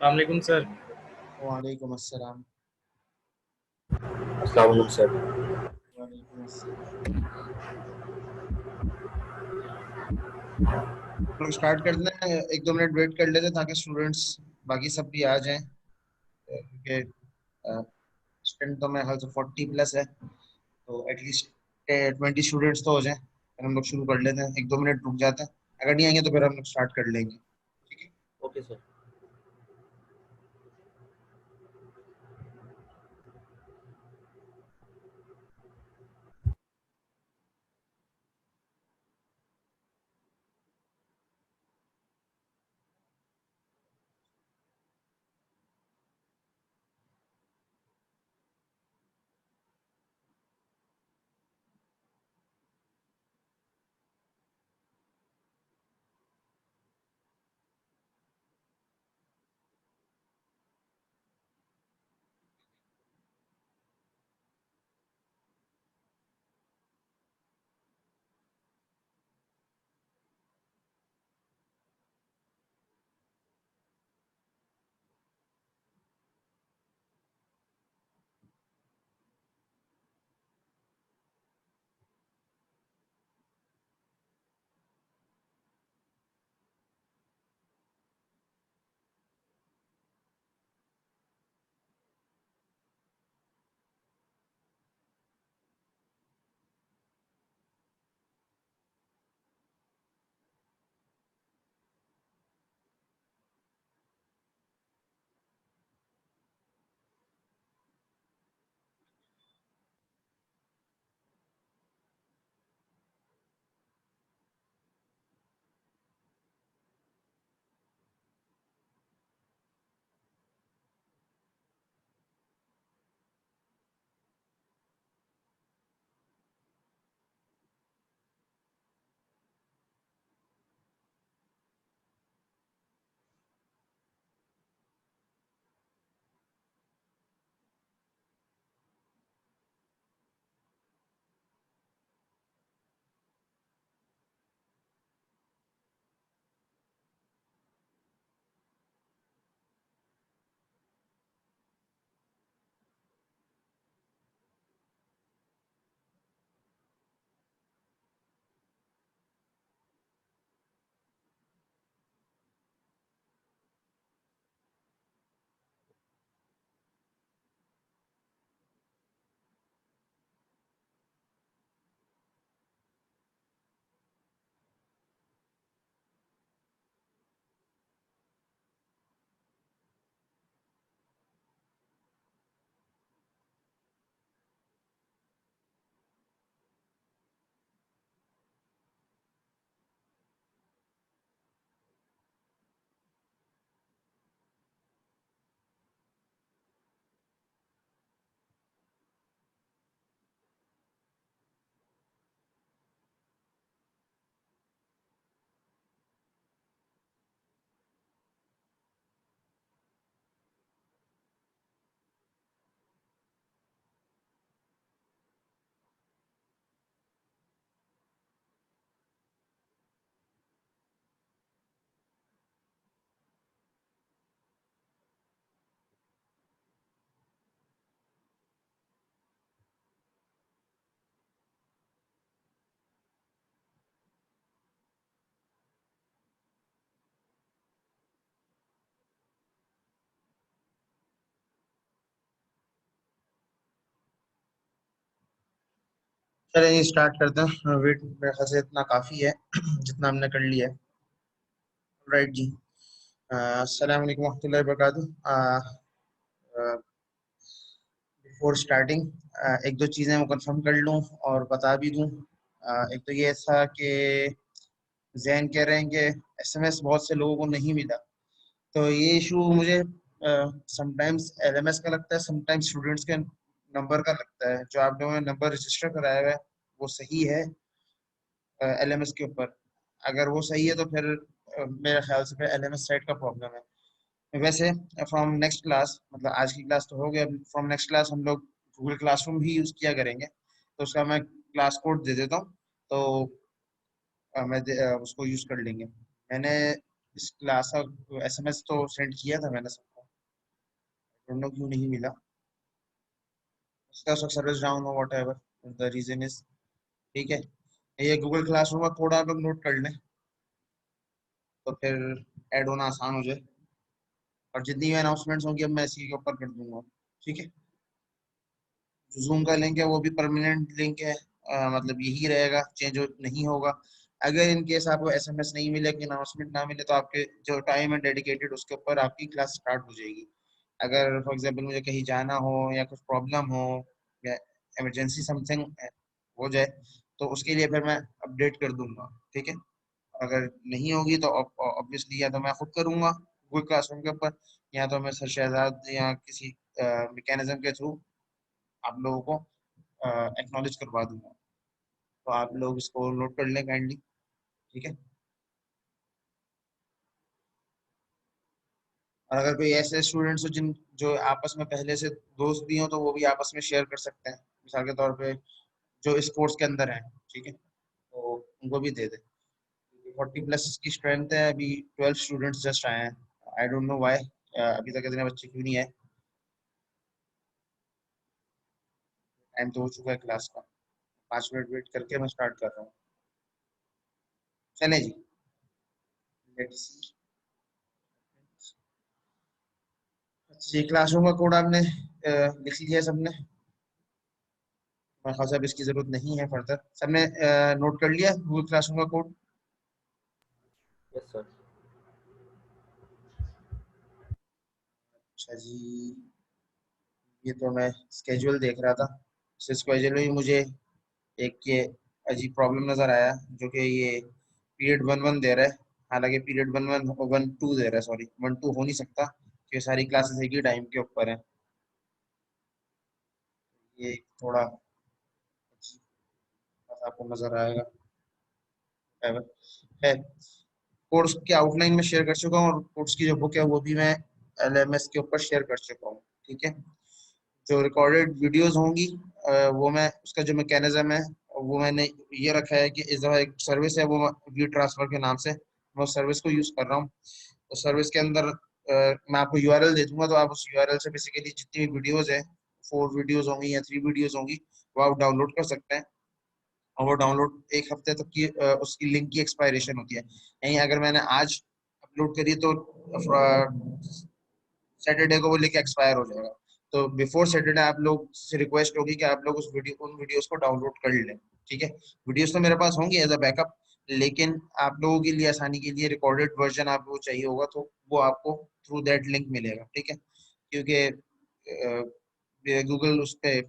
अस्सलाम वालेकुम सर। वालेकुम अस्सलाम। अस्सलाम वालेकुम सर। वालेकुम अस्सलाम। लोग स्टार्ट कर दें, एक दो मिनट वेट कर लेते हैं ताकि स्टूडेंट्स बाकी सब भी आ जाएं, क्योंकि स्टूडेंट तो मेरे ख्याल से 40+ है, तो एटलीस्ट 20 स्टूडेंट्स तो हो जाएं, फिर हम लोग शुरू कर लेते हैं। एक दो मिनट रुक जाते हैं, अगर नहीं आएंगे तो फिर हम लोग स्टार्ट कर लेंगे। ठीक है। Okay sir. चलिए स्टार्ट करते हैं। वेट मेरे ख्याल से इतना काफ़ी है जितना हमने कर लिया है। राइट जी। अस्सलाम वालेकुम रहमतुल्लाहि व बरकातुहू। बिफोर स्टार्टिंग एक दो चीज़ें मैं कंफर्म कर लूँ और बता भी दूँ। एक तो ये था कि जैन कह रहे हैं कि एसएमएस बहुत से लोगों को नहीं मिला, तो ये इशू मुझे समटाइम्स एलएमएस का लगता है, समटाइम्स स्टूडेंट्स के नंबर का लगता है। जो आप लोगों ने नंबर रजिस्टर कराया हुआ है वो सही है एलएमएस के ऊपर। अगर वो सही है तो फिर मेरे ख्याल से फिर एलएमएस साइट का प्रॉब्लम है। वैसे फ्रॉम नेक्स्ट क्लास, मतलब आज की क्लास तो हो गया, फ्रॉम नेक्स्ट क्लास हम लोग गूगल क्लासरूम ही यूज़ किया करेंगे, तो उसका मैं क्लास कोड दे देता हूँ। तो उसको यूज़ कर लेंगे। मैंने इस क्लास का एसएमएस तो सेंड किया था मैंने सबको। डोंट नो क्यों नहीं मिला, उसका सर्विस डाउन हो whatever the reason is. ठीक है, ये गूगल क्लासरूम का कोड आप लोग नोट कर लें तो फिर ऐड होना आसान हो जाए, और जितनी भी अनाउंसमेंट्स होंगी अब मैं इसी के ऊपर कर दूंगा। ठीक है, जूम का लिंक है वो भी परमानेंट लिंक है, मतलब यही रहेगा, चेंज नहीं होगा। अगर इन केस आपको एसएमएस नहीं मिले कि अनाउंसमेंट ना मिले तो आपके जो टाइम है डेडिकेटेड उसके ऊपर आपकी क्लास स्टार्ट हो जाएगी। अगर फॉर एग्जांपल मुझे कहीं जाना हो या कुछ प्रॉब्लम हो या इमरजेंसी समथिंग हो जाए तो उसके लिए फिर मैं अपडेट कर दूंगा। ठीक है, अगर नहीं होगी तो ऑब्वियसली या तो मैं खुद करूंगा गूगल क्लासरूम के ऊपर, या तो मैं सर शहजाद या किसी मैकेनिज्म के थ्रू आप लोगों को एक्नॉलेज करवा दूंगा। तो आप लोग इसको नोट कर लें काइंडली। ठीक है, और अगर कोई ऐसे स्टूडेंट्स हो जिन जो आपस में पहले से दोस्त भी हो तो वो भी आपस में शेयर कर सकते हैं, मिसाल के तौर पे जो इस कोर्स के अंदर है। ठीक है, तो उनको भी दे दे। 40+ की स्ट्रेंथ है, अभी 12 स्टूडेंट्स जस्ट आए हैं, आई डोंट नो व्हाई अभी तक इतने बच्चे क्यों नहीं आए। टाइम तो हो चुका है क्लास का, 5 मिनट वेट करके मैं स्टार्ट कर रहा हूँ। चले जी, लेट्स सी। अच्छा, क्लासरूम का कोड आपने लिख लिया सबने? खासा अब इसकी जरूरत नहीं है फर्दर, सबने नोट कर लिया गूगल क्लासरूम का कोड? Yes sir. अच्छा जी, ये तो मैं स्केड्यूल देख रहा था, स्केड्यूल में मुझे एक ये अजीब प्रॉब्लम नजर आया, जो कि ये पीरियड 1-1 दे रहा है, हालांकि पीरियड 1-1 1-2 दे रहा है, सॉरी 1-2 हो नहीं सकता क्योंकि सारी क्लासेस एक ही टाइम के ऊपर है। ये थोड़ा अजीब बात आपको नजर आएगा, है। कोर्स की आउटलाइन में शेयर कर चुका हूँ और कोर्स की जो बुक है वो भी मैं एलएमएस के ऊपर शेयर कर चुका हूँ। ठीक है, जो रिकॉर्डेड वीडियोस होंगी वो मैं उसका जो मैकेनिज्म है वो मैंने ये रखा है कि इस दफ़ा एक सर्विस है वो व्यू ट्रांसफर के नाम से मैं उस सर्विस को यूज़ कर रहा हूँ। उस सर्विस के अंदर मैं आपको यूआरएल दे दूंगा, तो आप उस यूआरएल से बेसिकली जितनी भी वीडियोस है, 4 वीडियोस होंगी या 3 वीडियोस होंगी, वो आप डाउनलोड कर सकते हैं। और वो डाउनलोड 1 हफ्ते तक की उसकी लिंक की एक्सपायरेशन होती है, यानी अगर मैंने आज अपलोड करी तो सैटरडे को वो लेके एक्सपायर हो जाएगा। तो बिफोर सैटरडे आप लोग से रिक्वेस्ट होगी कि आप लोग उन वीडियोस को डाउनलोड कर लें। ठीक है, वीडियोस तो मेरे पास होंगी एज अ बैकअप, लेकिन आप लोगों के लिए आसानी के लिए रिकॉर्डेड वर्जन आपको चाहिए होगा तो वो आपको थ्रू दैट लिंक मिलेगा। ठीक है, क्योंकि गूगल उस पे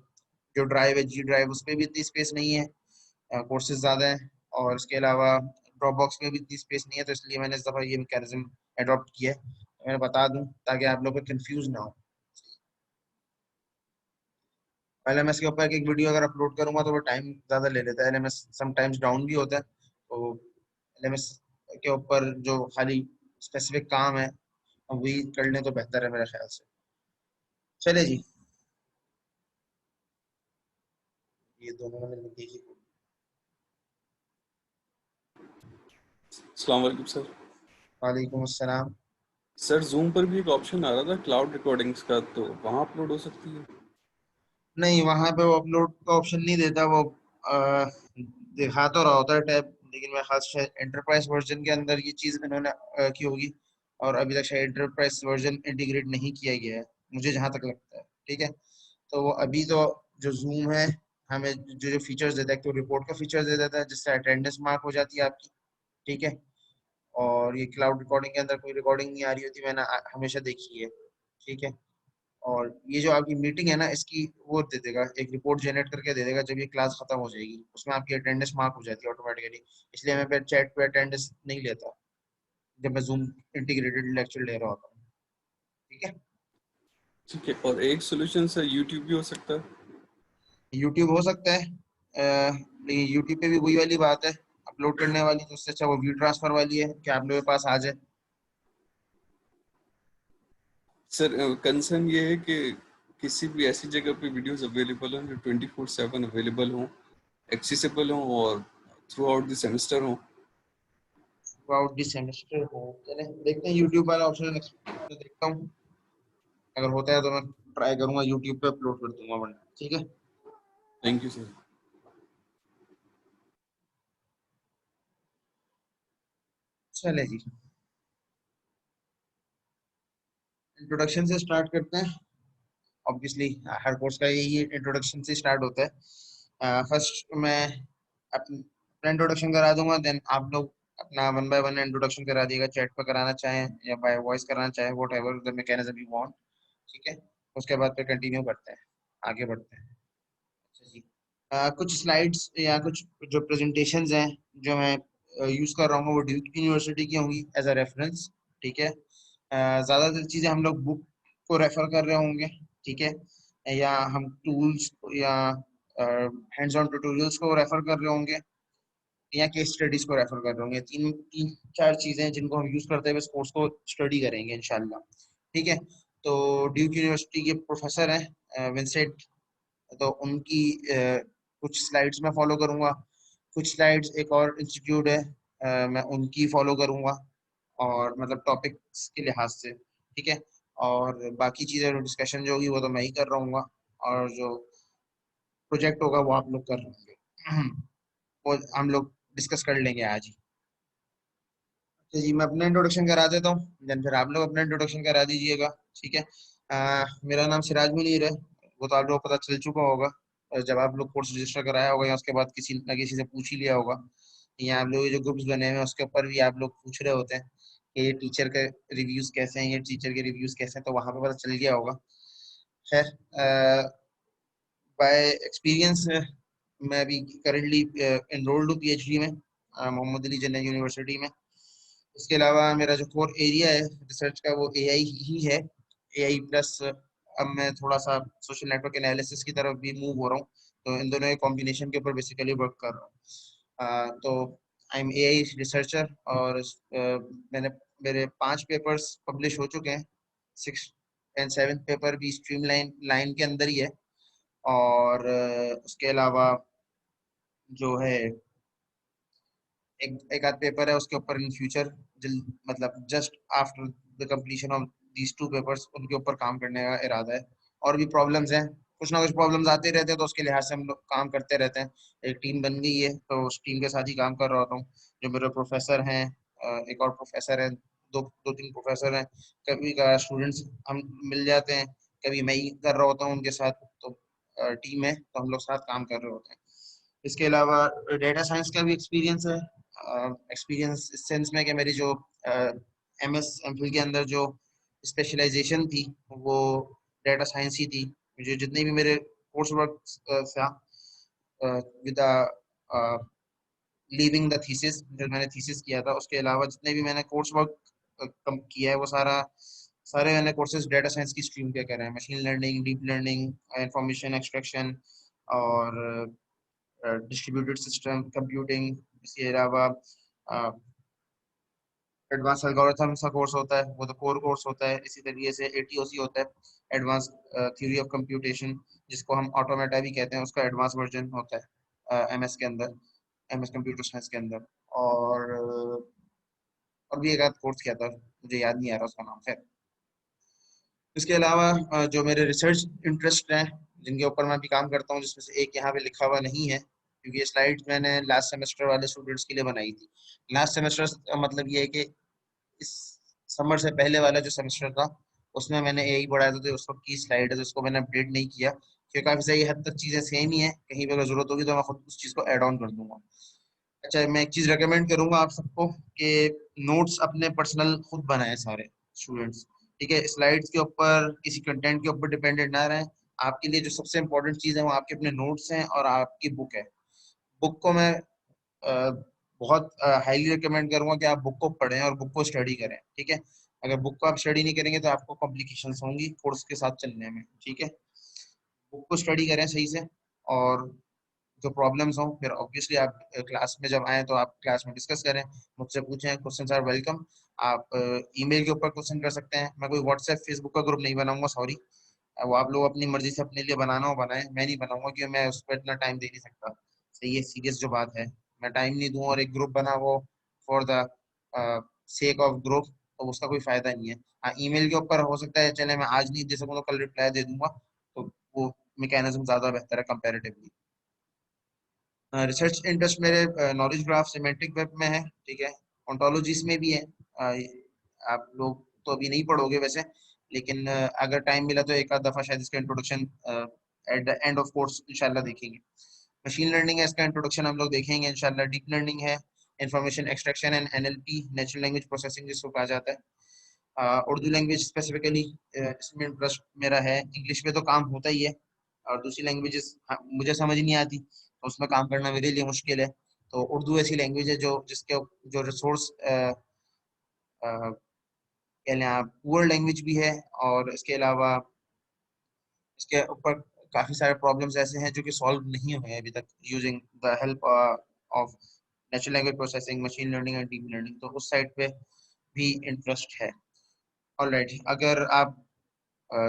जो ड्राइव है जी ड्राइव उस पर भी इतनी स्पेस नहीं है, कोर्सेज ज़्यादा है, और इसके अलावा ड्रॉप बॉक्स में भी इतनी स्पेस नहीं है, तो इसलिए मैंने इस दफ़ा ये मैकेनिज्म अडॉप्ट किया है। मैं बता दूं ताकि आप लोग को कंफ्यूज ना हो। एलएमएस के ऊपर एक वीडियो अगर अपलोड करूंगा तो वो टाइम ज़्यादा ले लेता है, एलएमएस समटाइम्स डाउन भी होता है, तो एलएमएस के ऊपर जो खाली स्पेसिफिक काम है वही कर लें तो बेहतर है मेरे ख्याल से। चले जी, ये दोनों मैंने लिख दी। अस्सलाम वालेकुम सर। वालेकुम अस्सलाम। सर जूम पर भी एक ऑप्शन आ रहा था क्लाउड रिकॉर्डिंग्स का, तो वहाँ अपलोड हो सकती है? नहीं, वहां पे वो अपलोड का ऑप्शन नहीं देता, वो दिखा तो रहा होता है टैब, लेकिन मैं खास शायद एंटरप्राइज वर्जन के अंदर ये चीज इन्होंने की होगी, और अभी तक शायद एंटरप्राइज वर्जन इंटीग्रेट नहीं किया गया है, मुझे जहां तक लगता है। ठीक है, तो वो अभी तो जो जूम है हमें जो जो फीचर्स देता है, एक तो रिपोर्ट का फीचर दे देता है जिससे अटेंडेंस मार्क हो जाती है आपकी। ठीक है, और ये क्लाउड रिकॉर्डिंग के अंदर कोई रिकॉर्डिंग नहीं आ रही होती, मैंने हमेशा देखी है। ठीक है, और ये जो आपकी मीटिंग है ना इसकी वो दे देगा, एक रिपोर्ट जनरेट करके दे देगा जब ये क्लास खत्म हो जाएगी, उसमें आपकी अटेंडेंस मार्क हो जाती है ऑटोमेटिकली। इसलिए मैं फिर चैट पे अटेंडेंस नहीं लेता जब मैं जूम इंटीग्रेटेड लेक्चर ले रहा होता हूँ। ठीक है, ठीक है, और एक सोल्यूशन सर यूट्यूब भी हो सकता है? यूट्यूब हो सकता है, लेकिन यूट्यूब पे भी वही वाली बात है, अपलोड करने वाली तो उससे अच्छा वो व्यू ट्रांसफर वाली है कि आप लोगों के पास आ जाए। सर कंसर्न ये है कि किसी भी ऐसी जगह पे वीडियोस अवेलेबल हों जो 24/7 अवेलेबल हों, एक्सेसिबल हों और थ्रू आउट द सेमेस्टर हों। थ्रू आउट दिस सेमेस्टर हो, चले देखते हैं यूट्यूब वाला ऑप्शन देखता हूँ, अगर होता है तो मैं ट्राई करूंगा यूट्यूब पे अपलोड कर दूंगा वरना, ठीक है। Thank you sir. चले जी, इंट्रोडक्शन से स्टार्ट करते हैं। ऑब्वियसली हर कोर्स का यही इंट्रोडक्शन से स्टार्ट होता है। फर्स्ट मैं अपना इंट्रोडक्शन करा दूंगा, देन आप लोग अपना वन बाय वन इंट्रोडक्शन करा दिएगा, चैट पर कराना चाहें या बाय वॉइस कराना चाहें, what ever the mechanism you want, ठीक है। उसके बाद फिर कंटिन्यू करते हैं, आगे बढ़ते हैं। अच्छा जी, कुछ स्लाइड्स या कुछ जो प्रेजेंटेशंस हैं जो मैं यूज कर रहा हूँ वो ड्यूक यूनिवर्सिटी की होंगी एज अ रेफरेंस, ठीक है। ज़्यादातर चीज़ें हम लोग बुक को रेफर कर रहे होंगे, ठीक है, या हम टूल्स या हैंड्स ऑन ट्यूटोरियल्स को रेफर कर रहे होंगे या केस स्टडीज को रेफर कर रहे होंगे। तीन तीन चार चीज़ें हैं जिनको हम यूज करते हुए इस कोर्स को स्टडी करेंगे इंशाल्लाह, ठीक है। तो ड्यूक यूनिवर्सिटी के प्रोफेसर हैं विंसेंट, तो उनकी कुछ स्लाइड्स मैं फॉलो करूंगा, कुछ स्लाइड्स एक और इंस्टीट्यूट है मैं उनकी फॉलो करूंगा, और मतलब टॉपिक्स के लिहाज से, ठीक है। और बाकी चीज़ें डिस्कशन जो होगी वो तो मैं ही कर रहा हूँ, और जो प्रोजेक्ट होगा वो आप लोग कर रहे होंगे वो हम लोग डिस्कस कर लेंगे आज ही। तो जी मैं अपना इंट्रोडक्शन करा देता हूँ, देन फिर आप लोग अपना इंट्रोडक्शन करा दीजिएगा, ठीक है। मेरा नाम सिराज मुनीर है, वो तो आप लोगों को पता चल चुका होगा, जब आप लोग कोर्स रजिस्टर कराया होगा या उसके बाद किसी न किसी से पूछ ही लिया होगा, या आप लोग जो ग्रुप्स बने हुए हैं उसके ऊपर भी आप लोग पूछ रहे होते हैं कि ये टीचर के रिव्यूज कैसे हैं, ये टीचर के रिव्यूज कैसे हैं, तो वहाँ पे पता चल गया होगा। खैर, बाय एक्सपीरियंस मैं अभी करेंटली एनरोल्ड हूँ पीएचडी में मोहम्मद अली जिन्ना यूनिवर्सिटी में। इसके अलावा मेरा जो कोर एरिया है रिसर्च का वो एआई ही है, एआई प्लस अब मैं थोड़ा सा सोशल नेटवर्क एनालिसिस की तरफ भी मूव हो रहा हूँ, तो इन दोनों के कॉम्बिनेशन के ऊपर बेसिकली वर्क कर रहा हूँ। तो आई एम एआई रिसर्चर, और मैंने मेरे 5 पेपर्स पब्लिश हो चुके हैं, 6th and 7th पेपर भी स्ट्रीमलाइन लाइन के अंदर ही है। और उसके अलावा जो है एक आध पेपर है उसके ऊपर इन फ्यूचर मतलब just after the completion of these 2 papers उनके ऊपर काम करने का इरादा है। और भी प्रॉब्लम्स हैं, कुछ ना कुछ प्रॉब्लम्स आते रहते हैं, तो उसके लिहाज से हम लोग काम करते रहते हैं। एक टीम बन गई है तो उस टीम के साथ ही काम कर रहा होता हूँ। जो मेरे प्रोफेसर हैं, एक और प्रोफेसर है, दो तीन प्रोफेसर हैं, कभी का स्टूडेंट्स हम मिल जाते हैं, कभी मैं ही कर रहा होता हूँ उनके साथ, तो टीम है तो हम लोग साथ काम कर रहे होते हैं। इसके अलावा डेटा साइंस का भी एक्सपीरियंस है, एक्सपीरियंस इस सेंस में कि मेरी जो एमएस एमफिल के अंदर जो स्पेशलाइजेशन थी वो डेटा साइंस ही थी। मुझे जितने भी मेरे कोर्स वर्क था विद लीविंग द थीसिस, जो मैंने थीसिस किया था, उसके अलावा जितने भी मैंने कोर्स वर्क कम किया है वो सारे मैंने कोर्सेज डेटा साइंस की स्ट्रीम के करे हैं, machine learning, deep learning, information extraction, और डिस्ट्रीब्यूटेड सिस्टम कंप्यूटिंग। इसके अलावा एडवांस एल्गोरिथम का कोर्स होता है, वो तो कोर कोर्स होता है। इसी तरीके से एटीओसी होता है, एडवांस थ्योरी ऑफ कंप्यूटेशन, जिसको हम ऑटोमेटा भी कहते हैं, उसका एडवांस वर्जन होता है एमएस के अंदर, एमएस कंप्यूटर साइंस के अंदर। और भी एक आध कोर्स किया था, मुझे याद नहीं आ रहा उसका नाम। खैर, इसके अलावा जो मेरे रिसर्च इंटरेस्ट हैं जिनके ऊपर मैं भी काम करता हूँ, जिसमें से एक यहाँ पे लिखा हुआ नहीं है क्योंकि ये स्लाइड्स मैंने लास्ट सेमेस्टर वाले स्टूडेंट्स के लिए बनाई थी। लास्ट सेमेस्टर मतलब ये है कि इस समर से पहले वाला जो सेमेस्टर था उसमें मैंने यही पढ़ाया था, तो उस वक्त की स्लाइड है तो उसको मैंने अपडेट नहीं किया, क्योंकि काफ़ी सही हद तक चीज़ें सेम ही है, कहीं पर अगर जरूरत होगी तो मैं खुद उस चीज़ को ऐड ऑन कर दूंगा। अच्छा, मैं एक चीज़ रेकमेंड करूंगा आप सबको कि नोट्स अपने पर्सनल खुद बनाएं सारे स्टूडेंट्स, ठीक है। स्लाइड्स के ऊपर किसी कंटेंट के ऊपर डिपेंडेंट ना रहें। आपके लिए जो सबसे इंपॉर्टेंट चीज़ है वो आपके अपने नोट्स हैं और आपकी बुक है। बुक को मैं अ, बहुत हाईली रिकमेंड करूंगा कि आप बुक को पढ़ें और बुक को स्टडी करें, ठीक है। अगर बुक को आप स्टडी नहीं करेंगे तो आपको कॉम्प्लिकेशंस होंगी कोर्स के साथ चलने में, ठीक है। बुक को स्टडी करें सही से, और जो प्रॉब्लम्स हों फिर ऑब्वियसली आप क्लास में जब आए तो आप क्लास में डिस्कस करें, मुझसे पूछें, क्वेश्चंस आर वेलकम। आप ईमेल के ऊपर क्वेश्चन कर सकते हैं, मैं कोई व्हाट्सएप फेसबुक का ग्रुप नहीं बनाऊंगा, सॉरी। वो आप लोग अपनी मर्जी से अपने लिए बनाना हो बनाए, मैं नहीं बनाऊंगा क्योंकि मैं उस पर इतना टाइम दे नहीं सकता। सही है, सीरियस जो बात है, मैं टाइम नहीं दूँ और एक ग्रुप बना वो for the sake of group, तो उसका कोई फायदा नहीं है। हाँ, ईमेल के ऊपर हो सकता है चले मैं आज नहीं दे सकूँ तो कल रिप्लाई दे दूंगा, तो वो मैकेनिज्म ज्यादा बेहतर है कंपैरेटिवली। रिसर्च इंटरेस्ट मेरे नॉलेज ग्राफ सिमेंटिक वेब में है, ठीक है, ओंटोलॉजीज में भी है। आप लोग तो अभी नहीं पढ़ोगे वैसे, लेकिन अगर टाइम मिला तो एक आध दफा शायद इसका introduction at the end of course इंशाल्लाह देखेंगे। मशीन लर्निंग है, इसका इंट्रोडक्शन हम लोग देखेंगे इंशाल्लाह। डीप लर्निंग है, information extraction and NLP, natural language processing जिसको कहा जाता है। उर्दू लैंग्वेज स्पेसिफिकली इसमें इंटरेस्ट मेरा है। इंग्लिश में तो काम होता ही है, और दूसरी लैंग्वेजेस मुझे समझ नहीं आती, तो उसमें काम करना मेरे लिए मुश्किल है। तो उर्दू ऐसी लैंग्वेज है जो जिसके जो रिसोर्स कह लें आप पुअर लैंग्वेज भी है, और इसके अलावा इसके ऊपर काफी सारे प्रॉब्लम्स ऐसे हैं जो कि सॉल्व नहीं हुए हैं अभी तक using the help of natural language processing, machine learning and deep learning. तो उस साइड पे भी इंटरेस्ट है। ऑलराइट, अगर आप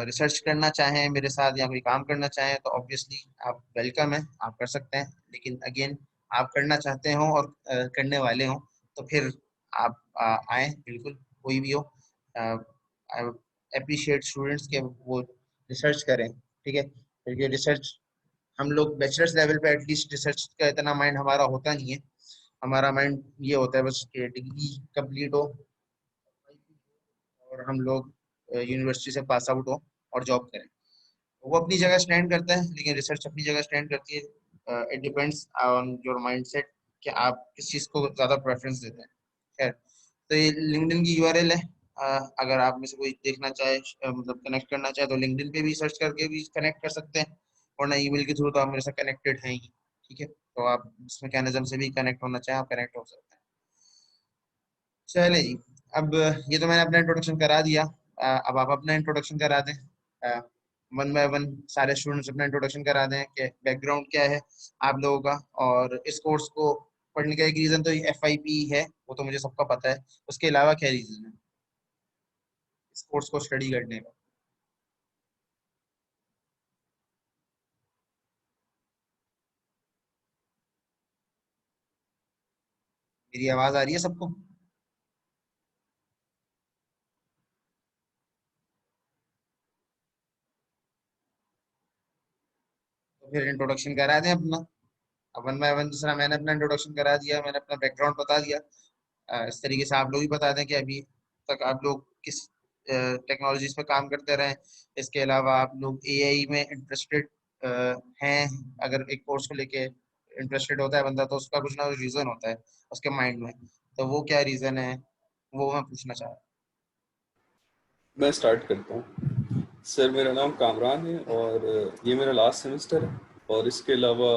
रिसर्च करना चाहें मेरे साथ या कोई काम करना चाहें तो ऑब्वियसली आप वेलकम है, आप कर सकते हैं। लेकिन अगेन, आप करना चाहते हो और करने वाले हो तो फिर आप आए, बिल्कुल कोई भी हो। आई अप्रिशिएट स्टूडेंट्स के वो रिसर्च करें, ठीक है, क्योंकि रिसर्च हम लोग बैचलर्स लेवल पे एटलीस्ट रिसर्च का इतना माइंड हमारा होता नहीं है। हमारा माइंड ये होता है बस कि डिग्री कंप्लीट हो और हम लोग यूनिवर्सिटी से पास आउट हो और जॉब करें। वो अपनी जगह स्टैंड करता है, लेकिन रिसर्च अपनी जगह स्टैंड करती है। It depends on your mindset कि आप किस चीज़ को ज़्यादा प्रेफरेंस देते हैं। खैर, तो ये लिंक्डइन की यूआरएल है। अगर आप में से कोई देखना चाहे, मतलब कनेक्ट करना चाहे, तो लिंक्डइन पे भी सर्च करके भी कनेक्ट कर सकते हैं, वरना ईमेल के थ्रू तो आप मेरे साथ कनेक्टेड हैं ही, ठीक है। तो आप इस मैकेनिज्म से भी कनेक्ट होना चाहें, आप कनेक्ट हो सकते हैं। चले जी, अब ये तो मैंने अपना इंट्रोडक्शन करा दिया। अब आप अपना इंट्रोडक्शन करा दें, वन बाय वन सारे स्टूडेंट्स अपना इंट्रोडक्शन करा दें कि बैकग्राउंड क्या है आप लोगों का। और इस कोर्स को पढ़ने का एक रीज़न तो FIP है, वो तो मुझे सबका पता है। उसके अलावा क्या रीज़न है इस कोर्स को स्टडी करने का? मेरी आवाज़ आ रही है सबको? तो फिर इंट्रोडक्शन करा दें अपना। अब वन बाय वन, दूसरा मैंने अपना इंट्रोडक्शन करा दिया, मैंने अपना बैकग्राउंड बता दिया। इस तरीके से आप लोग भी बता दें कि अभी तक आप लोग किस टेक्नोलॉजीज पे काम करते रहे। इसके अलावा आप लोग AI में इंटरेस्टेड हैं? अगर एक कोर्स को लेके इंटरेस्टेड होता है बंदा, तो उसका कुछ ना कुछ रीज़न होता है उसके माइंड में। तो वो क्या रीज़न है, वो मैं पूछना चाह रहा मैं स्टार्ट करता हूँ। सर, मेरा नाम कामरान है और ये मेरा लास्ट सेमेस्टर है। और इसके अलावा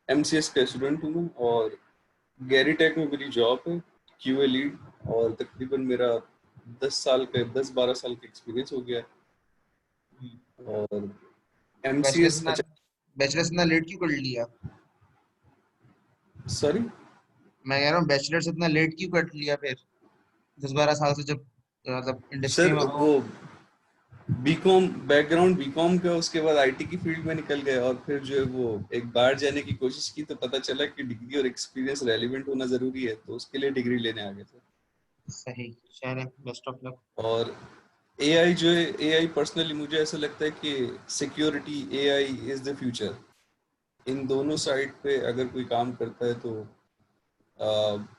MCS का स्टूडेंट हूँ मैं, और गैरी टेक में मेरी जॉब है, QA लीड। और तकरीबन मेरा 10-12 साल का एक्सपीरियंस हो गया है। हूँ। और बैचलर्स MCS, इतना अच्छा, बैचलर्स इतना लेट क्यों कर लिया? सॉरी मैं कह रहा हूँ बैचलर्स इतना लेट क्यों कर लिया फिर, 10-12 साल से, जब मतलब इंडस्ट्री सर, में हो। वो बीकॉम बैकग्राउंड बीकॉम का, उसके बाद IT की फील्ड में निकल गए। और फिर जो है वो एक बार जाने की कोशिश की तो पता चला कि डिग्री और एक्सपीरियंस रेलिवेंट होना जरूरी है, तो उसके लिए डिग्री लेने आ गए थे। सही, चले, बेस्ट ऑफ लक। और AI जो है, AI पर्सनली मुझे ऐसा लगता है कि security, AI is the future. इन दोनों साइड पे अगर कोई काम करता है तो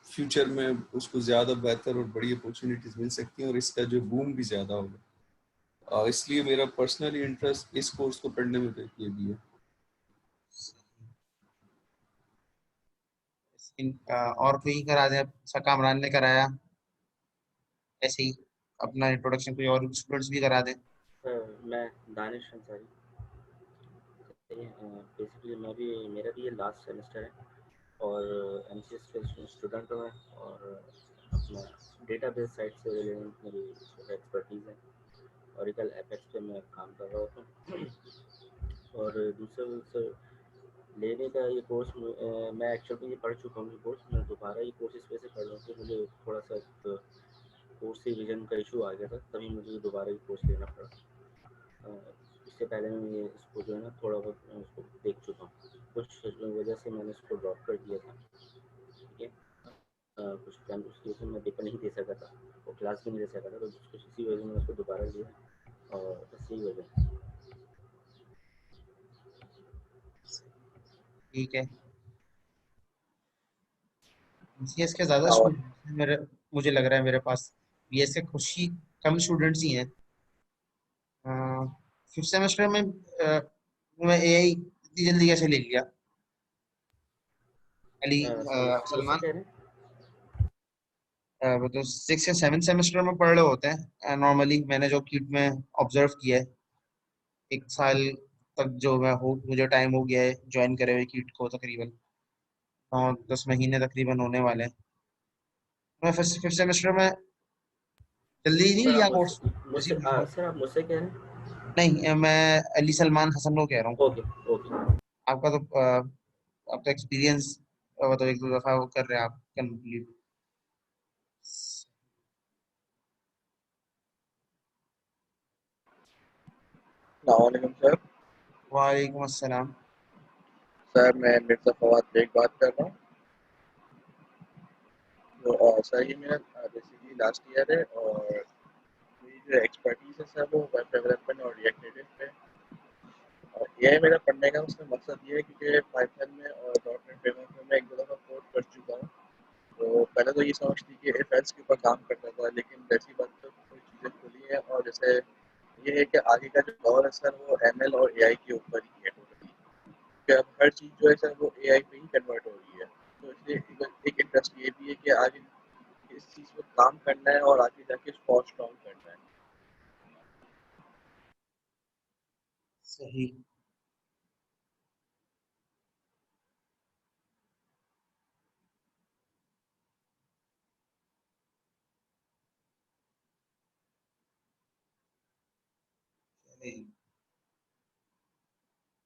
फ्यूचर में उसको ज्यादा बेहतर और बड़ी अपॉर्चुनिटीज मिल सकती हैं, और इसका जो बूम भी ज्यादा होगा। इसलिए मेरा पर्सनली इंटरेस्ट इस कोर्स को पढ़ने में तो ये भी है। और कोई करा दे, सा कामरान ने कराया ऐसे ही अपना इंट्रोडक्शन, कोई और स्टूडेंट्स भी करा दे। मैं दानिश अंसारी। बेसिकली मैं भी मेरा भी ये लास्ट सेमेस्टर है, और MCS का स्टूडेंट हूँ मैं। और अपना डेटाबेस साइट से रिलेटेड मेरी एक्सपर्टीज़ है। ओरेकल एपेक्स पे मैं काम कर रहा होता हूँ। और दूसरा सर, लेने का ये कोर्स मैं एक्चुअली ये पढ़ चुका हूँ। ये कोर्स मैं दोबारा ये कोर्स इस वजह से पढ़ रहा हूँ कि मुझे थोड़ा सा कोर्स रिविजन का इशू आ गया था, तभी मुझे दोबारा ये कोर्स लेना पड़ा। इससे पहले मैं ये इसको जो है ना थोड़ा बहुत मैं उसको देख चुका हूँ। कुछ वजह से मैंने इसको ड्रॉप कर दिया था, ठीक है। कुछ टाइम में पेपर नहीं दे सका था, वो क्लास भी नहीं दे सका था, तो कुछ इसी वजह में उसको दोबारा दिया और बस यही वजह है। ठीक है। बीसीएस के ज्यादा और स्टूडेंट्स हैं मेरे, मुझे लग रहा है मेरे पास बीएस के कुछ ही कम स्टूडेंट्स ही हैं। फिफ्थ सेमेस्टर में मैं एआई इतनी जल्दी कैसे ले लिया अली मुझसे सलमान? कह रहे हैं। वो तो सिक्स या सेवन सेमेस्टर में पढ़ रहे होते हैं नॉर्मली, मैंने जो कीट में ऑब्जर्व किया है। एक साल तक जो मैं हो मुझे टाइम हो गया है ज्वाइन करे हुए कीट को, तकरीबन 9-10 महीने तकरीबन होने वाले हैं। मैं फिफ्थ फिफ्थ सेमेस्टर में जल्दी नहीं सर आप लिया मुझसे कोर्स, जैसे सर आप मुझसे कह रहे हैं। नहीं, मैं अली सलमान हसन को कह रहा हूँ। Okay okay. आपका तो आपका एक्सपीरियंस तो एक दो दफा वो कर रहे हैं आप कंप्लीट। अस्सलाम सर। वालेकुम अस्सलाम। सर मैं मिर्ज़ा फवाद बेग बात कर रहा हूँ। तो सर ये मेरा बेसिकली लास्ट ईयर है और मेरी जो एक्सपर्टीज़ है सर वो वेब डेवलपमेंट और रिएक्ट नेटिव पे। और एआई मेरा पढ़ने का उसका मकसद ये है क्योंकि पाइथन में और डॉट नेट फ्रेमवर्क में मैं एक दो दफ़ा कोड कर चुका हूँ। तो पहले तो ये समझ थी कि इफ एल्स के ऊपर काम करता था, लेकिन जैसी बात तो कोई चीज़ें खुली हैं और जैसे ये है कि आगे का जो दौर है सर वो एमएल और एआई के ऊपर ही है टोटली, कि अब हर चीज़ जो है सर वो एआई पे ही कन्वर्ट हो रही है। तो इसलिए एक इंटरेस्ट ये भी है कि आगे इस चीज़ पे काम करना है और आगे जाके इसको और स्ट्रॉन्ग करना है। सही। सही।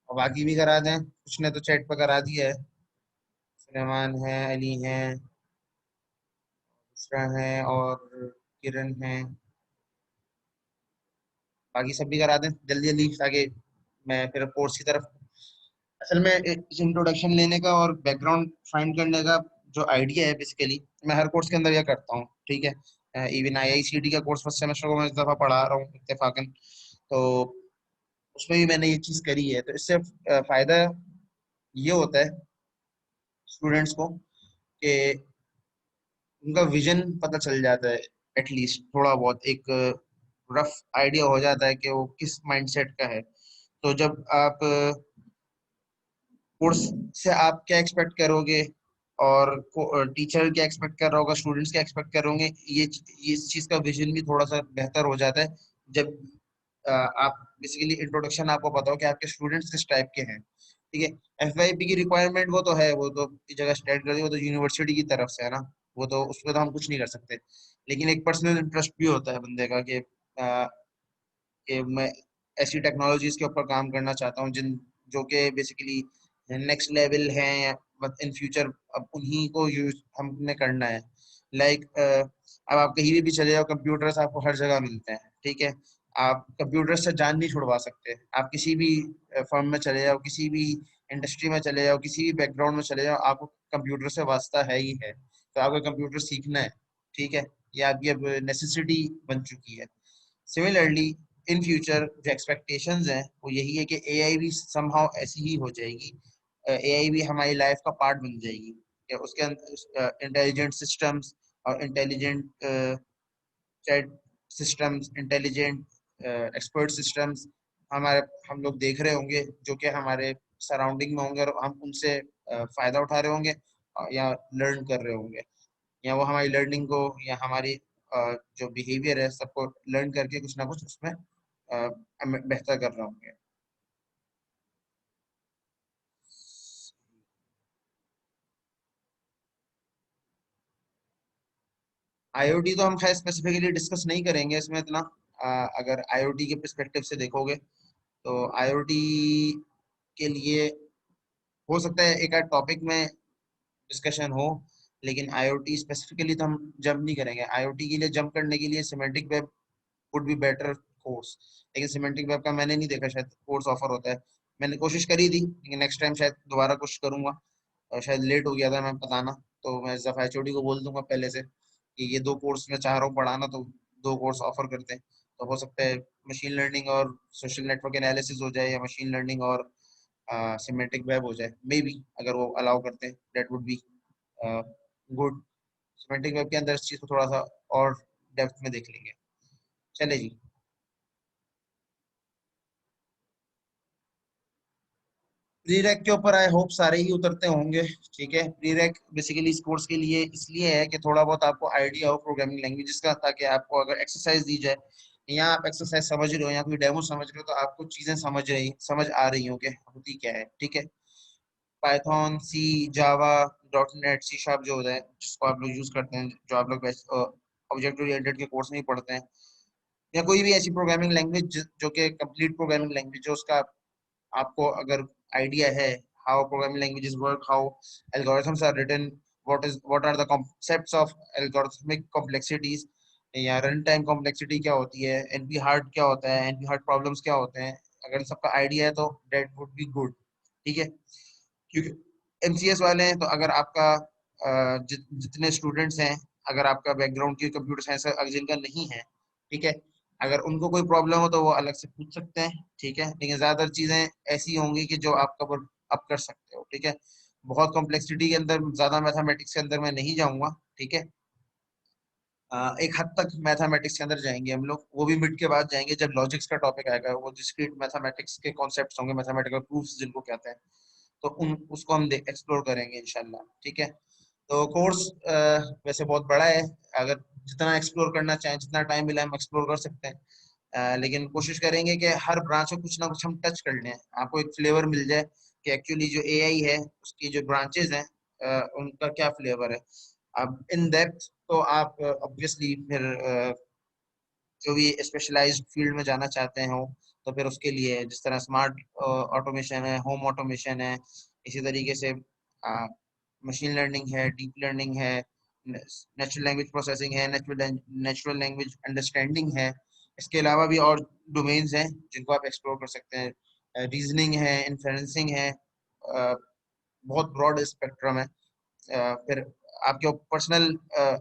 और बाकी भी करा दें, कुछ ने तो चैट पर करा दिया है। सुलेमान है, अली है, बुशरा है और किरण है। बाकी सब भी करा दें जल्दी जल्दी, ताकि मैं फिर कोर्स की तरफ, असल में इंट्रोडक्शन लेने का और बैकग्राउंड फाइंड करने का जो आइडिया है बेसिकली, मैं हर कोर्स के अंदर यह करता हूँ। ठीक है, इवन आईआईसीटी का कोर्स फर्स्ट सेमेस्टर को मैं इस दफा पढ़ा रहा हूँ इत्तेफाकन, तो उसमें भी मैंने ये चीज करी है। तो इससे फायदा ये होता है स्टूडेंट्स को कि उनका विजन पता चल जाता है, एटलीस्ट थोड़ा बहुत एक रफ आइडिया हो जाता है कि वो किस माइंडसेट का है। तो जब आप कोर्स से आप क्या एक्सपेक्ट करोगे और टीचर क्या एक्सपेक्ट कर रहा होगा, स्टूडेंट्स क्या एक्सपेक्ट कर होंगे, ये इस चीज का विजन भी थोड़ा सा बेहतर हो जाता है जब आप बेसिकली इंट्रोडक्शन आपको पता हो कि आपके स्टूडेंट्स किस टाइप के हैं। ठीक है, एफवाईपी की रिक्वायरमेंट वो तो है, वो तो इस जगह स्टार्ट कर दी, वो तो यूनिवर्सिटी की तरफ से है ना, वो तो उस पर तो हम कुछ नहीं कर सकते। लेकिन एक पर्सनल इंटरेस्ट भी होता है बंदे का कि मैं ऐसी टेक्नोलॉजीज के ऊपर काम करना चाहता हूँ जिन जो कि बेसिकली नेक्स्ट लेवल है, या इन फ्यूचर अब उन्हीं को यूज हमने करना है। लाइक अब आप कहीं भी चले जाओ, कंप्यूटर्स आपको हर जगह मिलते हैं। ठीक है, आप कंप्यूटर से जान नहीं छुड़वा सकते। आप किसी भी फर्म में चले जाओ, किसी भी इंडस्ट्री में चले जाओ, किसी भी बैकग्राउंड में चले जाओ, आपको कंप्यूटर से वास्ता है ही है। तो आपको कंप्यूटर सीखना है। ठीक है, ये आपकी अब नेसेसिटी बन चुकी है। सिमिलरली इन फ्यूचर जो एक्सपेक्टेशंस हैं वो यही है कि एआई भी समहाउ ऐसी ही हो जाएगी। एआई भी हमारी लाइफ का पार्ट बन जाएगी, या उसके अंदर इंटेलिजेंट सिस्टम्स और intelligent chat systems, intelligent expert systems हमारे हम लोग देख रहे होंगे, जो कि हमारे सराउंडिंग में होंगे और हम उनसे फायदा उठा रहे होंगे या लर्न कर रहे होंगे, या वो हमारी लर्निंग को या हमारी जो बिहेवियर है सबको लर्न करके कुछ ना कुछ उसमें बेहतर कर रहे होंगे। आईओटी तो हम खैर स्पेसिफिकली डिस्कस नहीं करेंगे इसमें इतना। अगर आईओटी के पर्सपेक्टिव से देखोगे तो आईओटी के लिए हो सकता है एक आध टॉपिक में डिस्कशन हो, लेकिन आईओटी स्पेसिफिकली तो हम जंप नहीं करेंगे। आईओटी के लिए जंप करने के लिए semantic web would be better course, लेकिन सिमेंटिक वेब का मैंने नहीं देखा शायद कोर्स ऑफर होता है। मैंने कोशिश करी थी, लेकिन नेक्स्ट टाइम शायद दोबारा कोशिश करूंगा। शायद लेट हो गया था मैं बताना। तो मैं जफ़ा एचओडी को बोल दूंगा पहले से कि ये 2 कोर्स मैं चाह रहा हूँ पढ़ाना, तो 2 कोर्स ऑफर करते हैं। तो हो सकता है मशीन लर्निंग और सोशल नेटवर्क एनालिसिस हो जाए, या मशीन लर्निंग और सिमेंटिक वेब हो जाए, मे बी, अगर वो अलाउ करते हैं, that would be good. Semantic web के अंदर इस चीज़ को थोड़ा सा और डेप्थ में देख लेंगे। चले जी। प्रीरेक के ऊपर आई होप सारे ही उतरते होंगे। ठीक है, प्रीरेक बेसिकली इस कोर्स के लिए इसलिए है कि थोड़ा बहुत आपको आइडिया हो प्रोग्रामिंग लैंग्वेजेस का, ताकि आपको अगर एक्सरसाइज दी जाए, या आप एक्सरसाइज समझ रहे हो या कोई डेमो समझ रहे हो, तो आपको चीजें समझ आ रही हो कि होती क्या है। ठीक है, पाइथन, सी, जावा, डॉट नेट, सी शार्प जो होता है जिसको आप लोग यूज करते हैं, जो आप लोग ऑब्जेक्ट ओरिएंटेड के कोर्स में ही पढ़ते हैं, या कोई भी ऐसी प्रोग्रामिंग लैंग्वेज जो कि कंप्लीट प्रोग्रामिंग लैंग्वेज जो उसका आपको अगर आइडिया है, how programming languages work, how algorithms are written, what are the concepts of algorithmic complexities, या रन टाइम कॉम्प्लेक्सिटी क्या होती है, एनपी हार्ड क्या होता है, एनपी हार्ड प्रॉब्लम्स क्या होते हैं, अगर सबका आइडिया है तो दैट वुड बी गुड। ठीक है, क्योंकि एमसीएस वाले हैं, तो अगर आपका जितने स्टूडेंट्स हैं, अगर आपका बैकग्राउंड की कंप्यूटर साइंस जिनका नहीं है, ठीक है, अगर उनको कोई प्रॉब्लम हो तो वो अलग से पूछ सकते हैं। ठीक है, लेकिन ज्यादातर चीजें ऐसी होंगी कि जो आप कवर अप कर सकते हो। ठीक है, बहुत कॉम्प्लेक्सिटी के अंदर, ज्यादा मैथमेटिक्स के अंदर मैं नहीं जाऊंगा। ठीक है, एक हद तक मैथमेटिक्स के अंदर जाएंगे हम लोग, वो भी मिड के बाद जाएंगे जब लॉजिक्स का टॉपिक आएगा, वो डिस्क्रीट मैथमेटिक्स के कॉन्सेप्ट्स होंगे, मैथमेटिकल प्रूफ्स जिनको कहते हैं, तो उन उसको हम एक्सप्लोर करेंगे इंशाल्लाह। ठीक है, तो कोर्स वैसे बहुत बड़ा है, अगर जितना एक्सप्लोर करना चाहें, जितना टाइम मिला हम एक्सप्लोर कर सकते हैं, लेकिन कोशिश करेंगे कि हर ब्रांच में कुछ ना कुछ हम टच कर लें, आपको एक फ्लेवर मिल जाए कि एक्चुअली जो एआई है उसकी जो ब्रांचेज हैं उनका क्या फ्लेवर है। अब इन डेप्थ तो आप ऑब्वियसली फिर जो भी स्पेशलाइज्ड फील्ड में जाना चाहते हो, तो फिर उसके लिए जिस तरह स्मार्ट ऑटोमेशन है, होम ऑटोमेशन है, इसी तरीके से मशीन लर्निंग है, डीप लर्निंग है, नेचुरल लैंग्वेज प्रोसेसिंग है, नेचुरल लैंग्वेज अंडरस्टैंडिंग है, इसके अलावा भी और डोमेन्स हैं जिनको आप एक्सप्लोर कर सकते हैं, रीजनिंग है, इन्फ्रेंसिंग है, बहुत ब्रॉड स्पेक्ट्रम है। फिर आपके पर्सनल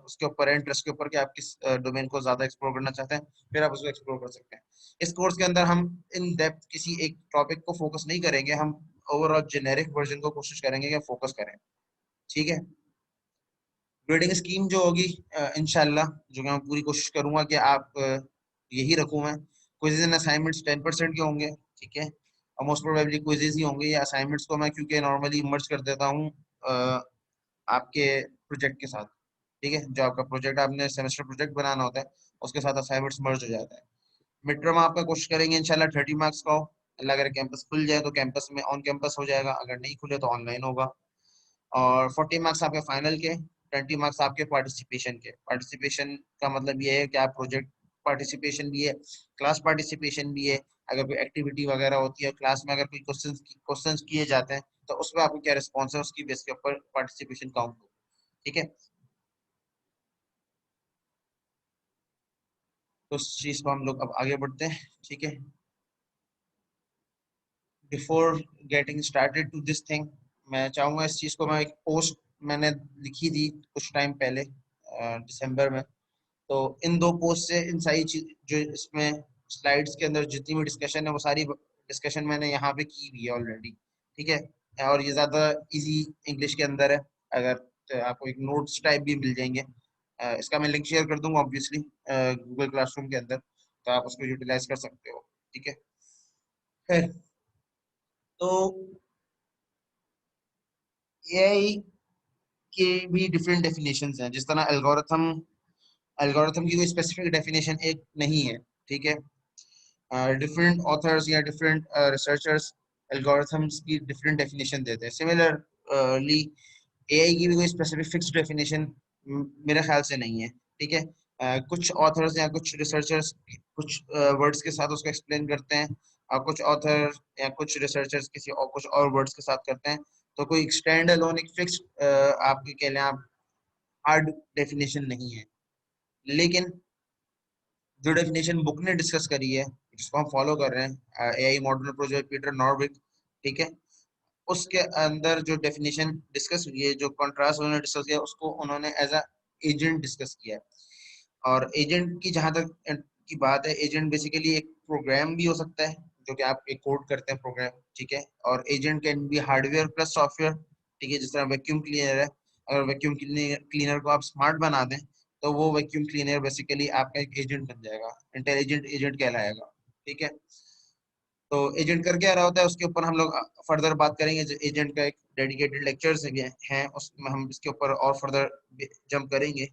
उसके ऊपर है, इंटरेस्ट के ऊपर कि आप किस डोमेन को ज्यादा एक्सप्लोर करना चाहते हैं, फिर आप उसको एक्सप्लोर कर सकते हैं। इस कोर्स के अंदर हम इन डेप्थ किसी एक टॉपिक को फोकस नहीं करेंगे, हम ओवरऑल जेनेरिक वर्जन को कोशिश करेंगे कि फोकस करें। ठीक है, ग्रेडिंग स्कीम जो होगी इंशाल्लाह, जो मैं पूरी कोशिश करूंगा कि आप यही रखूं मैं, क्विज़ेस एंड असाइनमेंट्स 10% के होंगे। ठीक है, और मोस्ट प्रोबेबली क्विज़ेस ही होंगे, या असाइनमेंट्स को मैं क्योंकि नॉर्मली मर्ज कर देता हूँ आपके प्रोजेक्ट के साथ। ठीक है, जो आपका प्रोजेक्ट, आपने सेमेस्टर प्रोजेक्ट बनाना होता है, उसके साथ असाइनमेंट्स मर्ज हो जाता है। मिड टर्म आपका कोशिश करेंगे इंशाल्लाह 30 मार्क्स का हो, अल्लाह अगर कैंपस खुल जाए तो कैंपस में ऑन कैंपस हो जाएगा, अगर नहीं खुले तो ऑनलाइन होगा। और 40 मार्क्स आपके फाइनल के, 20 मार्क्स आपके पार्टिसिपेशन के। पार्टिसिपेशन का मतलब ये है कि आप प्रोजेक्ट पार्टिसिपेशन भी है, क्लास पार्टिसिपेशन भी है, अगर कोई एक्टिविटी वगैरह होती है क्लास में, अगर कोई क्वेश्चंस किए जाते हैं, तो उसमें आपको क्या रिस्पॉन्स है उसकी बेस के ऊपर पार्टिसिपेशन काउंट हो। ठीक है, तो उस चीज को हम लोग अब आगे बढ़ते हैं। ठीक है, before getting started to this thing, मैं चाहूंगा इस चीज को, मैं एक पोस्ट मैंने लिखी थी कुछ टाइम पहले दिसंबर में, तो इन 2 पोस्ट से इन सारी चीज जो इसमें स्लाइड्स के अंदर जितनी भी डिस्कशन है, वो सारी डिस्कशन मैंने यहाँ पे की हुई है ऑलरेडी। ठीक है, और ये ज्यादा इजी इंग्लिश के अंदर है, अगर आपको एक नोट्स टाइप भी मिल जाएंगे, इसका मैं लिंक शेयर कर दूंगा ऑब्वियसली गूगल क्लासरूम के अंदर, तो आप उसको यूटिलाइज कर सकते हो। ठीक है, खैर, तो एआई के भी डिफरेंट डेफिनेशंस हैं, जिस तरह एल्गोरिथम की कोई स्पेसिफिक डेफिनेशन एक नहीं है। ठीक है, डिफरेंट ऑथर्स या डिफरेंट रिसर्चर्स एल्गोरिथम्स की डिफरेंट डेफिनेशन देते हैं। सिमिलरली एआई की भी कोई स्पेसिफिक फिक्स्ड डेफिनेशन मेरे ख्याल से नहीं है। ठीक है, कुछ ऑथर्स या कुछ रिसर्चर्स कुछ वर्ड्स के साथ उसको एक्सप्लेन करते हैं, और कुछ ऑथर या कुछ रिसर्चर्स किसी और कुछ और वर्ड्स के साथ करते हैं, तो कोई स्टैंड अलोन एक फिक्स्ड आपके कह लें आप हार्ड डेफिनेशन नहीं है। लेकिन जो डेफिनेशन बुक ने डिस्कस करी है, जिसको हम फॉलो कर रहे हैं, AI model project Peter Norvig, ठीक है, उसके अंदर जो डेफिनेशन डिस्कस हुई है, जो कॉन्ट्रास्ट उन्होंने डिस्कस किया, उसको उन्होंने एज अ एजेंट डिस्कस किया है। और एजेंट की जहां तक की बात है, एजेंट बेसिकली एक प्रोग्राम भी हो सकता है जो कि आप एक कोड करते हैं प्रोग्राम, ठीक है। और agent can B hardware plus software, ठीक है। जिस तरह वैक्यूम क्लीनर है, अगर वैक्यूम क्लीनर को आप स्मार्ट बना दें तो वो वैक्यूम क्लीनर बेसिकली आपका एक एजेंट बन जाएगा, इंटेलिजेंट एजेंट कहलाएगा, ठीक है। तो एजेंट कर क्या रहा होता है, उसके ऊपर हम लोग फर्दर बात करेंगे। एजेंट का एक डेडिकेटेड लेक्चर्स हैं, उसमें हम इसके ऊपर और फर्दर जंप करेंगे।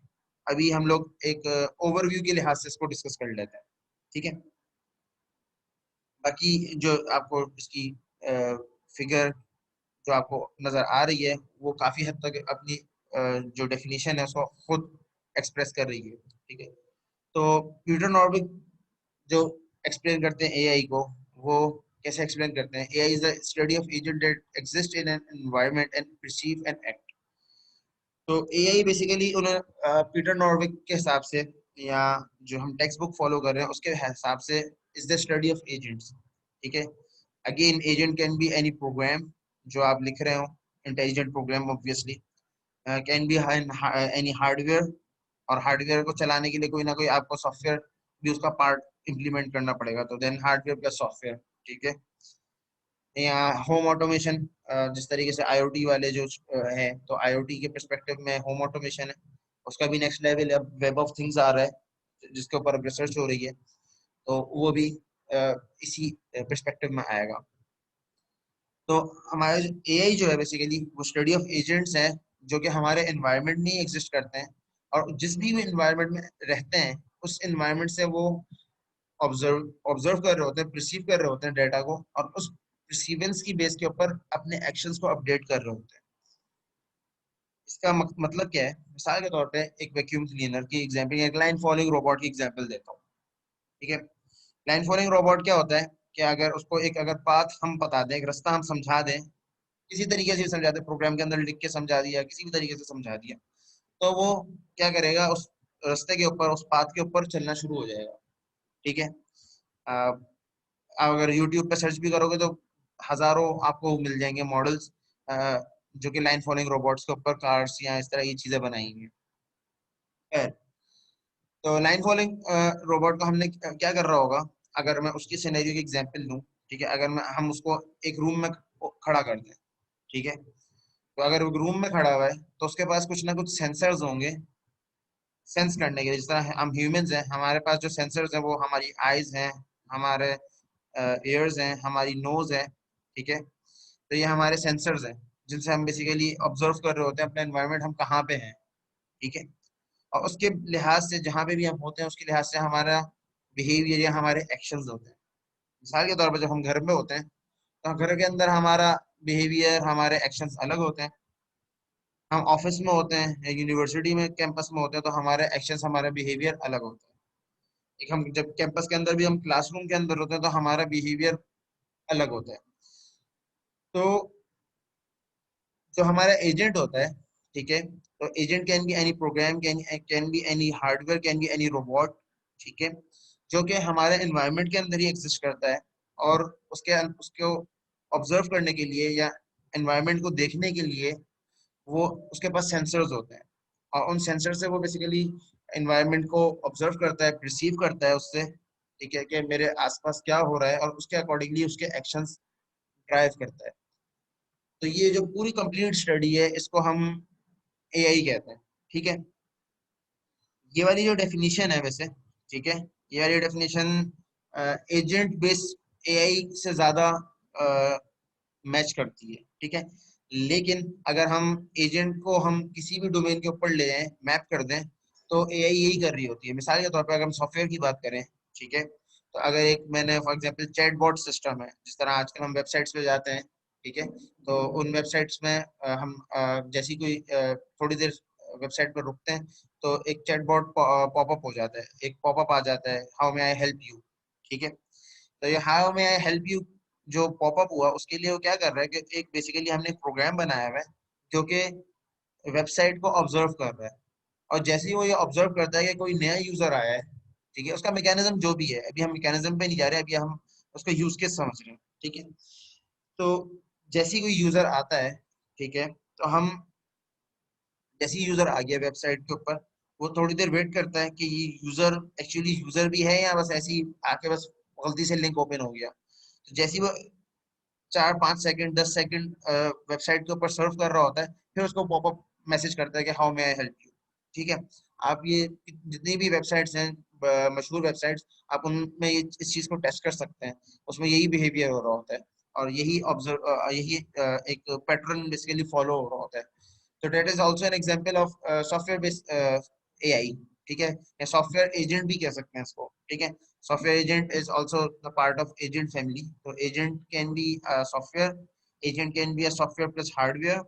अभी हम लोग एक ओवरव्यू के लिहाज से इसको डिस्कस कर लेते हैं, ठीक है। बाकी जो आपको इसकी फिगर जो आपको नजर आ रही है, वो काफी हद तक अपनी जो डेफिनेशन है उसको खुद एक्सप्रेस कर रही है, ठीक है। तो पीटर नॉर्विक जो एक्सप्लेन करते हैं एआई को, वो कैसे एक्सप्लेन करते हैं, AI is the study of agent that exist in an environment and perceive and act. तो एआई बेसिकली उन्हें पीटर नॉर्विक के हिसाब से, या जो हम टेक्स्ट बुक फॉलो कर रहे हैं उसके हिसाब से, is the study of agents, ठीक है। Again agent can be any program जो आप लिख रहे हो, intelligent program obviously, can be any hardware, और हार्डवेयर को चलाने के लिए कोई ना कोई आपको सॉफ्टवेयर भी उसका पार्ट इंप्लीमेंट करना पड़ेगा, तो देन हार्डवेयर प्लस सॉफ्टवेयर, ठीक है। या होम ऑटोमेशन, जिस तरीके से आईओटी वाले जो है, तो आईओटी के पर्सपेक्टिव में होम ऑटोमेशन है, उसका भी नेक्स्ट लेवल अब वेब ऑफ थिंग्स आ रहा है जिसके ऊपर अब रिसर्च हो रही है, तो वो भी इसी पर्सपेक्टिव में आएगा। तो हमारे एआई जो है बेसिकली वो स्टडी ऑफ एजेंट्स है जो कि हमारे एनवायरनमेंट में ही एग्जिस्ट करते हैं, और जिस भी एनवायरनमेंट में रहते हैं उस एनवायरनमेंट से वो ऑब्जर्व ऑब्जर्व कर रहे होते हैं, रिसीव कर रहे होते हैं डेटा को, और उस रिसीवेंस की बेस के ऊपर अपने एक्शंस को अपडेट कर रहे होते हैं। इसका मतलब क्या है, मिसाल के तौर पे एक वैक्यूम क्लीनर की एग्जांपल, एक लाइन फॉलोइंग रोबोट की एग्जांपल देता हूँ, ठीक है। लाइन फॉलोइंग रोबोट क्या होता है कि अगर उसको एक अगर पाथ हम बता दें, एक रास्ता हम समझा दें, किसी तरीके से समझा दें, प्रोग्राम के अंदर लिख के समझा दिया, किसी भी तरीके से समझा दिया, तो वो क्या करेगा, उस रास्ते के ऊपर, उस पाथ के ऊपर चलना शुरू हो जाएगा, ठीक है। अगर यूट्यूब पे सर्च भी करोगे तो हजारों आपको मिल जाएंगे मॉडल्स जो कि लाइन फॉलोइंग रोबोट्स के ऊपर कार्स या इस तरह की चीजें बनाई हैं। खैर, तो लाइन फॉलोइंग रोबोट को हमने क्या कर रहा होगा, अगर मैं उसकी सिनेरियो की एग्जांपल दूं, ठीक है। अगर मैं हम उसको एक रूम में खड़ा कर दें, ठीक है। तो अगर वो रूम में खड़ा हुआ है तो उसके पास कुछ ना कुछ सेंसर्स होंगे सेंस करने के लिए। जिस तरह हम ह्यूमंस हैं, हमारे पास जो सेंसर्स हैं वो हमारी आईज हैं, हमारे एयर्स हैं, हमारी नोज है, ठीक है। तो ये हमारे सेंसर्स हैं जिनसे हम बेसिकली ऑब्जर्व कर रहे होते हैं अपना एनवायरनमेंट, हम कहाँ पे हैं, ठीक है। और उसके लिहाज से जहाँ पे भी हम होते हैं उसके लिहाज से हमारा बिहेवियर या हमारे एक्शंस होते हैं। मिसाल के तौर पर जब हम घर में होते हैं तो घर के अंदर हमारा बिहेवियर, हमारे एक्शंस अलग होते हैं। हम ऑफिस में होते हैं या यूनिवर्सिटी में कैंपस में होते हैं तो हमारे एक्शंस, हमारा बिहेवियर अलग होता है। एक हम जब कैंपस के अंदर भी, हम क्लासरूम के अंदर होते हैं तो हमारा बिहेवियर अलग होता है। तो जो हमारा एजेंट होता है, ठीक है, तो agent can be any program, can be any hardware, can be any robot, ठीक है, जो कि हमारे एनवायरनमेंट के अंदर ही एग्जिस्ट करता है, और उसको ऑब्जर्व करने के लिए या एनवायरनमेंट को देखने के लिए वो उसके पास सेंसर्स होते हैं, और उन सेंसर से वो बेसिकली एनवायरनमेंट को ऑब्जर्व करता है, परसीव करता है उससे, ठीक है, कि मेरे आसपास क्या हो रहा है, और उसके अकॉर्डिंगली उसके एक्शंस ड्राइव करता है। तो ये जो पूरी कंप्लीट स्टडी है इसको हम एआई कहते हैं, ठीक है। ये वाली जो डेफिनेशन है वैसे, ठीक है, ये वाली डेफिनेशन एजेंट बेस्ड एआई से ज्यादा मैच करती है, ठीक है। लेकिन अगर हम एजेंट को हम किसी भी डोमेन के ऊपर ले जाएं, मैप कर दें, तो एआई यही कर रही होती है। मिसाल के तौर पर अगर हम सॉफ्टवेयर की बात करें, ठीक है, तो अगर एक मैंने फॉर एग्जांपल चैटबॉट सिस्टम है, जिस तरह आजकल हम वेबसाइट्स पे जाते हैं, ठीक है, तो उन वेबसाइट्स में हम जैसी कोई थोड़ी देर वेबसाइट पर रुकते हैं तो एक चैटबॉट पॉपअप हो जाता है, एक पॉपअप आ जाता है, how may I help you, ठीक है। तो ये how may I help you जो पॉपअप हुआ, उसके लिए वो क्या कर रहा है कि एक बेसिकली हमने एक प्रोग्राम बनाया हुआ है जो कि वेबसाइट को ऑब्जर्व कर रहा है, और जैसे ही वो ये ऑब्जर्व करता है कि कोई नया यूजर आया है, ठीक है, उसका मैकेनिज्म जो भी है, अभी हम मैकेनिज्म पे नहीं जा रहे, अभी हम उसका यूज केस समझ रहे हैं, ठीक है। तो जैसे ही कोई यूजर आता है, ठीक है, तो हम जैसे ही यूजर आ गया वेबसाइट के ऊपर, वो थोड़ी देर वेट करता है कि ये यूजर एक्चुअली यूजर भी है या बस ऐसे ही आके बस गलती से लिंक ओपन हो गया। तो जैसे ही वो 4-5 सेकंड 10 सेकंड वेबसाइट के ऊपर सर्व कर रहा होता है, फिर उसको पॉपअप मैसेज करता है कि how may I help you. ठीक है, आप ये जितनी भी वेबसाइट्स हैं, मशहूर वेबसाइट्स, आप उनमें ये इस चीज को टेस्ट कर सकते हैं। उसमें यही बिहेवियर हो रहा होता है और यही ऑब्जर्व यही एक पैटर्न बेसिकली फॉलो हो रहा होता है। तो that is also an example of software based AI. ठीक है, या सॉफ्टवेयर एजेंट भी कह सकते हैं इसको। ठीक है, software agent is also the part of agent family. So agent can be a software, agent can be a software plus hardware.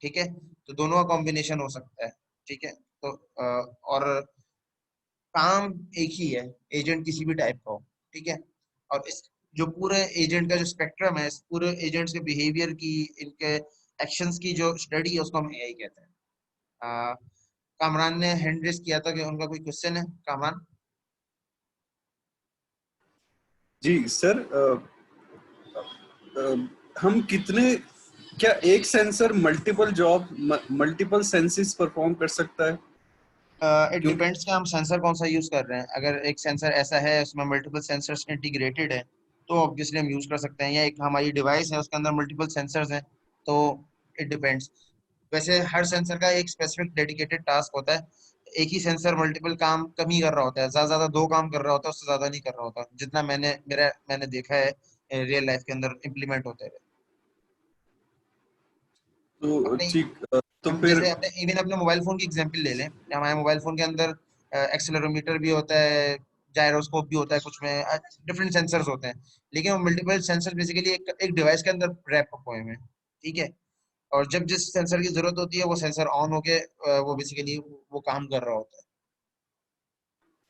ठीक है, तो दोनों का कॉम्बिनेशन हो सकता है। ठीक है, तो और काम एक ही है, एजेंट किसी भी टाइप का हो। ठीक है, और इस जो पूरे एजेंट का जो स्पेक्ट्रम है, इस पूरे एजेंट्स के बिहेवियर की, इनके एक्शंस की जो स्टडी है, उसको हम एआई कहते हैं। कामरान ने हैंड रेस किया था कि उनका कोई क्वेश्चन है। कामरान? जी सर, हम कितने, क्या एक sensor multiple job, multiple senses perform कर सकता है? इट क्योंकि डिपेंड्स कि हम सेंसर कौन सा यूज कर रहे हैं। अगर एक सेंसर ऐसा है उसमें मल्टीपल सेंसर्स इंटीग्रेटेड है, तो ऑब्वियसली हम यूज कर सकते हैं। या एक हमारी डिवाइस है उसके अंदर मल्टीपल सेंसर्स हैं, तो इट डिपेंड्स। वैसे हर सेंसर का एक स्पेसिफिक डेडिकेटेड टास्क होता है। एक ही सेंसर मल्टीपल काम कम ही कर रहा होता है, ज्यादा ज्यादा 2 काम कर रहा होता है, उससे ज्यादा नहीं कर रहा होता, जितना मैंने देखा है रियल लाइफ के अंदर इम्प्लीमेंट होते हैं। तो अपने ठीक, तो हम फिर जैसे अपने इवन अपने मोबाइल फोन की एग्जांपल ले लें। हमारे मोबाइल फोन के अंदर एक्सेलेरोमीटर भी होता है, जायरोस्कोप भी होता है, कुछ में डिफरेंट सेंसर्स होते हैं। लेकिन वो मल्टीपल सेंसर बेसिकली एक डिवाइस के अंदर रैप अप हुए हैं। ठीक है, और जब जिस सेंसर की जरूरत होती है वो सेंसर ऑन होके वो बेसिकली वो काम कर रहा होता है।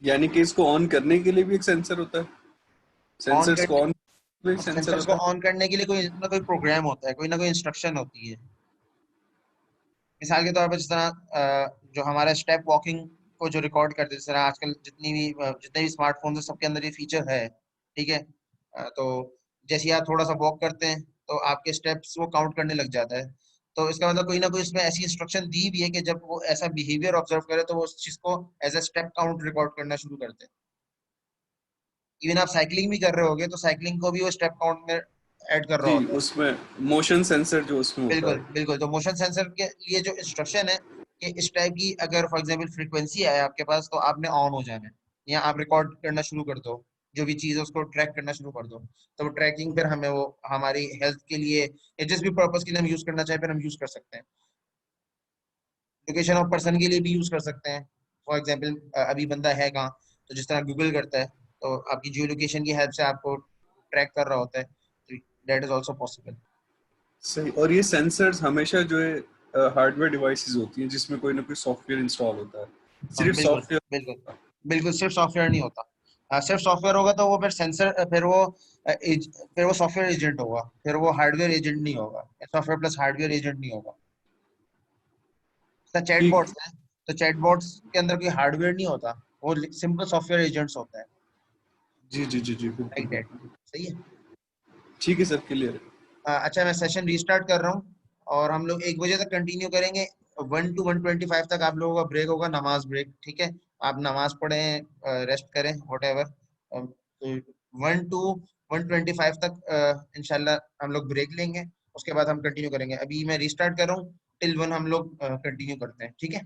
यानी कि इसको ऑन करने के लिए भी एक सेंसर होता है, ऑन सेंसर्स को करने ऑन भी एक सेंसर सेंसर्स को होता है? ऑन करने के लिए कोई ना कोई प्रोग्राम होता है, कोई ना कोई इंस्ट्रक्शन होती है। मिसाल के तौर पर जिस तरह जो हमारा स्टेप वॉकिंग को जो रिकॉर्ड करते हैं, जिस तरह आजकल जितने भी स्मार्टफोन है सबके अंदर ये फीचर है। ठीक है, तो जैसे ही आप थोड़ा सा वॉक करते हैं तो आपके स्टेप्स वो काउंट करने लग जाता है। तो इसका मतलब कोई ना कोई इसमें ऐसी इंस्ट्रक्शन दी भी है कि जब वो ऐसा बिहेवियर ऑब्जर्व करे तो वो उस चीज को as a step count record करना शुरू करते हैं। इवन आप साइकिलिंग भी कर रहे होगे तो साइकिलिंग को भी वो स्टेप काउंट में ऐड कर रहा जी, होता है। उसमें मोशन सेंसर जो उसमें होता बिल्कुल है। बिल्कुल, तो मोशन सेंसर के लिए जो इंस्ट्रक्शन है कि इस टाइप की अगर फॉर एग्जांपल फ्रीक्वेंसी है आपके पास, तो आपने ऑन हो जाना है, या आप रिकॉर्ड करना शुरू कर दो, जो भी चीज है उसको ट्रैक करना शुरू कर दो। तो वो ट्रैकिंग फिर हमें वो हमारी हेल्थ के लिए या जिस भी पर्पज के लिए हम यूज करना चाहे फिर हम यूज कर सकते हैं। लोकेशन ऑफ पर्सन के लिए भी यूज कर सकते हैं। फॉर एग्जाम्पल अभी बंदा है कहाँ, तो जिस तरह गूगल करता है तो आपकी जियो लोकेशन की हेल्प से आपको ट्रैक कर रहा होता है, तो दैट इज ऑल्सो पॉसिबल। सही। और ये सेंसर्स हमेशा जो है हार्डवेयर डिवाइसेस होती हैं जिसमें कोई ना कोई सॉफ्टवेयर इंस्टॉल होता है, सिर्फ बिल्कुल सॉफ्टवेयर? बिल्कुल बिल्कुल, सिर्फ सॉफ्टवेयर नहीं होता। सिर्फ सॉफ्टवेयर होगा तो वो फिर सेंसर, फिर वो सॉफ्टवेयर एजेंट होगा, फिर वो हार्डवेयर एजेंट नहीं होगा। सॉफ्टवेयर प्लस हार्डवेयर एजेंट नहीं होगा। ठीक। चैटबॉट्स है, तो चैटबॉट्स के अंदर कोई हार्डवेयर नहीं होता, वो सिंपल सॉफ्टवेयर एजेंट्स होता है। जी जी जी जी, बिल्कुल लाइक दैट। बिल्कुल। सही है। ठीक है सर, क्लियर है। अच्छा, मैं सेशन रीस्टार्ट कर रहा हूँ और हम लोग 1 बजे तक कंटिन्यू करेंगे। 1 to 1:25 तक आप लोगों का ब्रेक होगा, नमाज ब्रेक। ठीक है, आप नमाज पढ़ें, रेस्ट करें, वट एवर। तो 1 to 1:25 तक इंशाल्लाह हम लोग ब्रेक लेंगे, उसके बाद हम कंटिन्यू करेंगे। अभी मैं रीस्टार्ट कर रहा हूँ, टिल 1 हम लोग कंटिन्यू करते हैं। ठीक है।